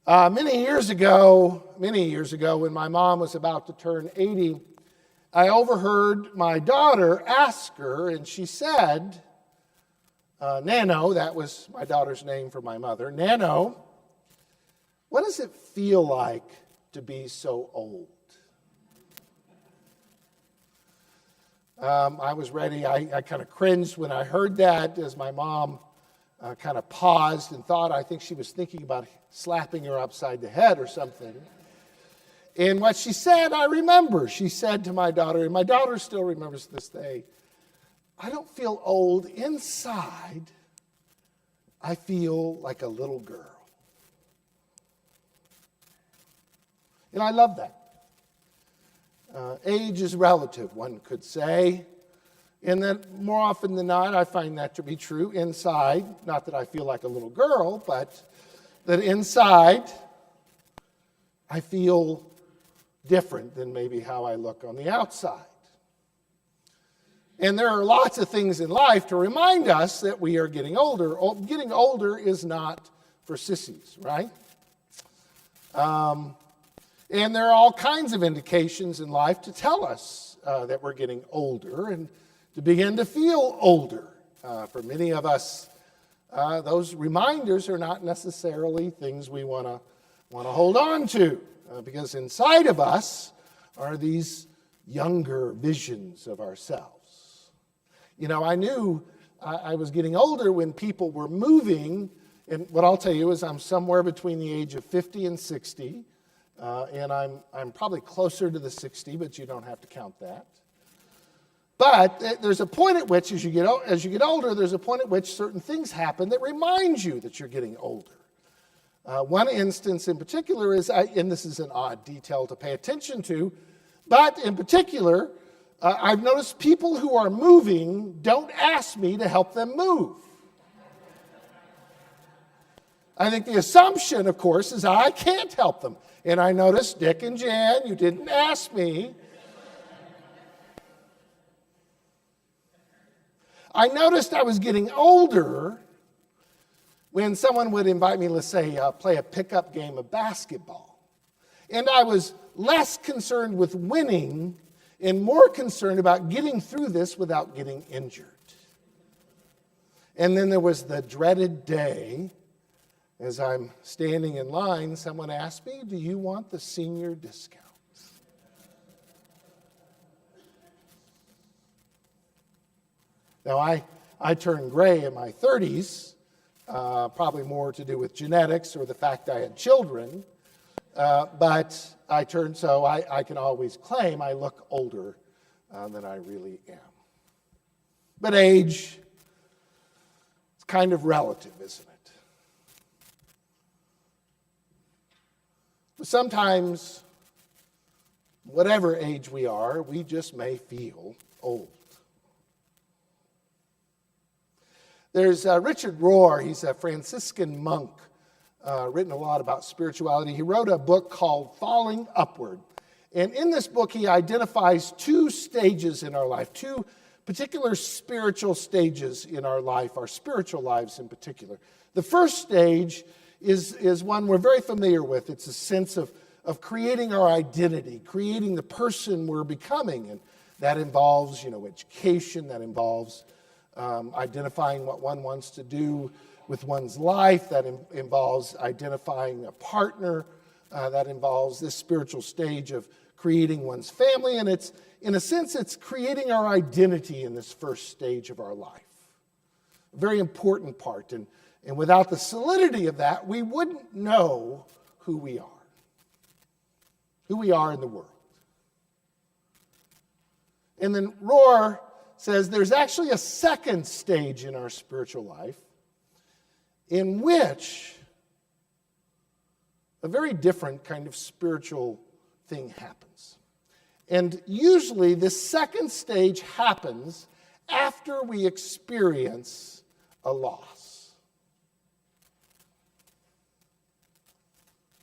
Many years ago, when my mom was about to turn 80, I overheard my daughter ask her, and she said, Nano, that was my daughter's name for my mother, Nano, what does it feel like to be so old? I was ready. I kind of cringed when I heard that as my mom kind of paused and thought, I think she was thinking about slapping her upside the head or something. And what she said, I remember. She said to my daughter, and my daughter still remembers this day, I don't feel old inside. I feel like a little girl. And I love that. Age is relative, one could say. And that more often than not, I find that to be true inside. Not that I feel like a little girl, but that inside, I feel different than maybe how I look on the outside. And there are lots of things in life to remind us that we are getting older. Getting older is not for sissies, right? And there are all kinds of indications in life to tell us that we're getting older and to begin to feel older. For many of us, those reminders are not necessarily things we want to hold on to, because inside of us are these younger visions of ourselves. You know, I knew I was getting older when people were moving, and what I'll tell you is I'm somewhere between the age of 50 and 60, and I'm probably closer to the 60, but you don't have to count that. But there's a point at which, as you get older, there's a point at which certain things happen that remind you that you're getting older. One instance in particular is, and this is an odd detail to pay attention to, but in particular, I've noticed people who are moving don't ask me to help them move. I think the assumption, of course, is I can't help them. And I noticed, Dick and Jan, you didn't ask me. I noticed I was getting older when someone would invite me, let's say, play a pickup game of basketball. And I was less concerned with winning and more concerned about getting through this without getting injured. And then there was the dreaded day, as I'm standing in line, someone asked me, do you want the senior discount? Now, I turned gray in my 30s, probably more to do with genetics or the fact I had children, but I turned so I can always claim I look older than I really am. But age, it's kind of relative, isn't it? But sometimes, whatever age we are, we just may feel old. There's Richard Rohr. He's a Franciscan monk, written a lot about spirituality. He wrote a book called Falling Upward. And in this book, he identifies two stages in our life, two particular spiritual stages in our life, our spiritual lives in particular. The first stage is one we're very familiar with. It's a sense of creating our identity, creating the person we're becoming. And that involves, education, that involves identifying what one wants to do with one's life, that involves identifying a partner, that involves this spiritual stage of creating one's family, and it's, in a sense, it's creating our identity in this first stage of our life. A very important part, and without the solidity of that, we wouldn't know who we are in the world. And then Rohr says there's actually a second stage in our spiritual life in which a very different kind of spiritual thing happens. And usually this second stage happens after we experience a loss.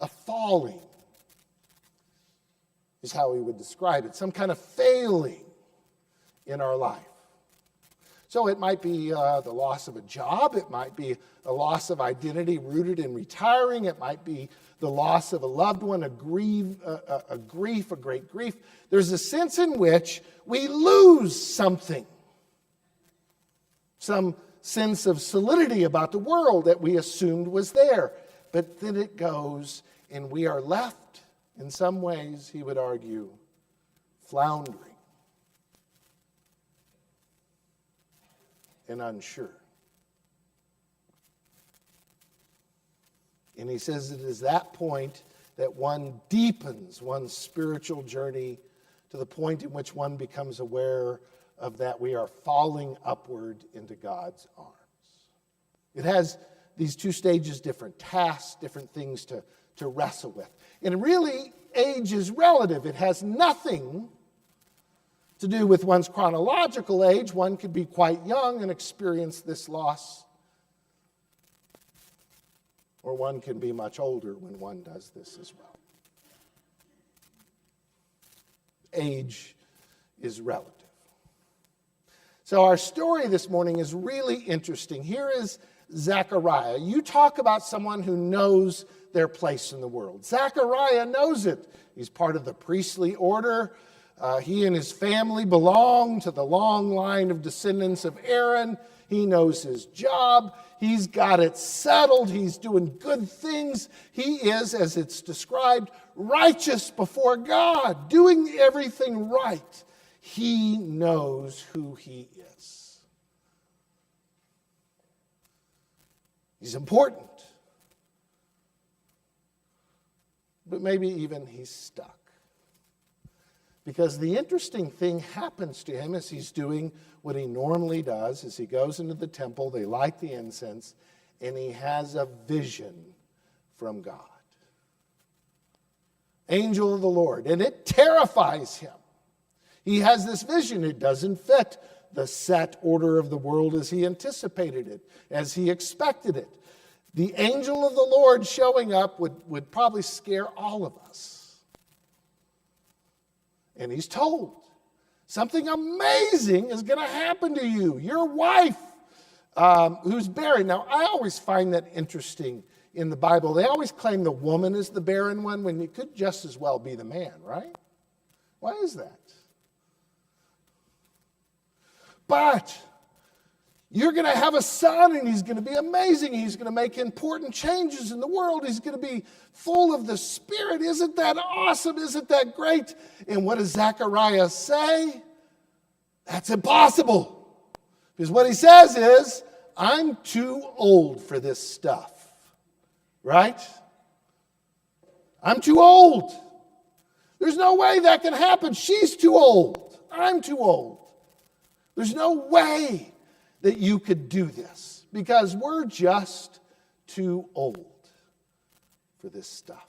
A falling is how we would describe it, some kind of failing in our life. So it might be the loss of a job. It might be a loss of identity rooted in retiring. It might be the loss of a loved one, a great grief. There's a sense in which we lose something. Some sense of solidity about the world that we assumed was there. But then it goes, and we are left, in some ways, he would argue, floundering and unsure. And he says it is that point that one deepens one's spiritual journey to the point in which one becomes aware of that we are falling upward into God's arms. It has these two stages, different tasks, different things to wrestle with. And really, age is relative. It has nothing to do with one's chronological age. One could be quite young and experience this loss, or one can be much older when one does this as well. Age is relative. So our story this morning is really interesting. Here is Zechariah. You talk about someone who knows their place in the world. Zechariah knows it. He's part of the priestly order. He and his family belong to the long line of descendants of Aaron. He knows his job. He's got it settled. He's doing good things. He is, as it's described, righteous before God, doing everything right. He knows who he is. He's important. But maybe even he's stuck. Because the interesting thing happens to him as he's doing what he normally does. As he goes into the temple, they light the incense, and he has a vision from God. Angel of the Lord. And it terrifies him. He has this vision. It doesn't fit the set order of the world as he anticipated it, as he expected it. The angel of the Lord showing up would probably scare all of us. And he's told, something amazing is going to happen to you. Your wife, who's barren. Now, I always find that interesting in the Bible. They always claim the woman is the barren one when it could just as well be the man, right? Why is that? But you're going to have a son, and he's going to be amazing. He's going to make important changes in the world. He's going to be full of the Spirit. Isn't that awesome? Isn't that great? And what does Zechariah say? That's impossible. Because what he says is, I'm too old for this stuff. Right? I'm too old. There's no way that can happen. She's too old. I'm too old. There's no way that you could do this because we're just too old for this stuff.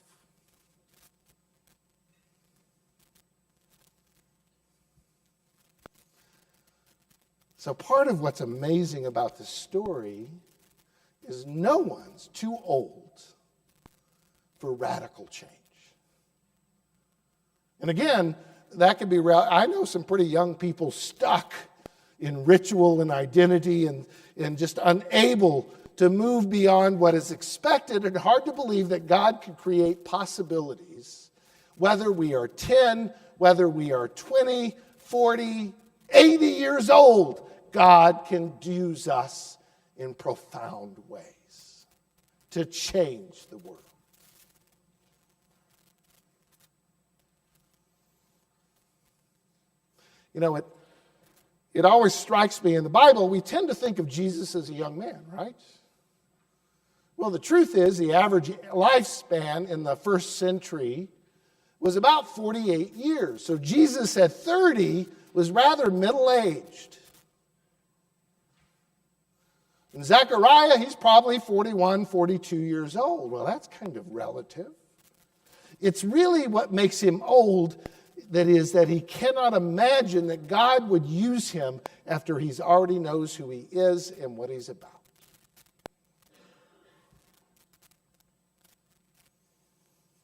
So part of what's amazing about this story is no one's too old for radical change. And again, that could be real. I know some pretty young people stuck in ritual and identity and just unable to move beyond what is expected, and hard to believe that God could create possibilities. Whether we are 10, whether we are 20, 40, 80 years old, God can use us in profound ways to change the world. You know, it always strikes me in the Bible, we tend to think of Jesus as a young man, right? Well, the truth is the average lifespan in the first century was about 48 years. So Jesus at 30 was rather middle-aged. And Zechariah, he's probably 41, 42 years old. Well, that's kind of relative. It's really what makes him old, that is that he cannot imagine that God would use him after he's already knows who he is and what he's about.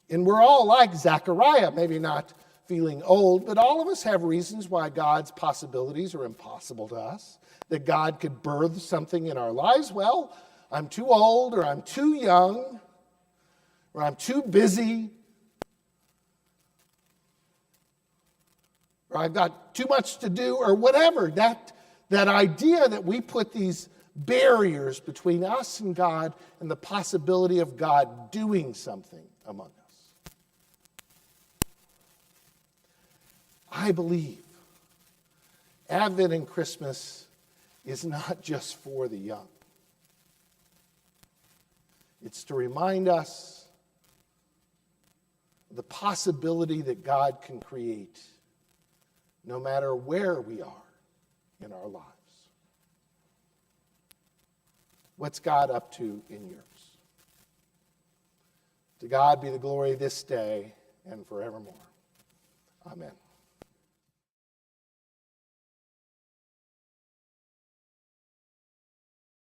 And we're all like Zechariah, maybe not feeling old, but all of us have reasons why God's possibilities are impossible to us, that God could birth something in our lives. Well, I'm too old, or I'm too young, or I'm too busy, or I've got too much to do, or whatever. That idea that we put these barriers between us and God and the possibility of God doing something among us. I believe Advent and Christmas is not just for the young. It's to remind us of the possibility that God can create no matter where we are in our lives. What's God up to in yours? To God be the glory this day and forevermore. Amen.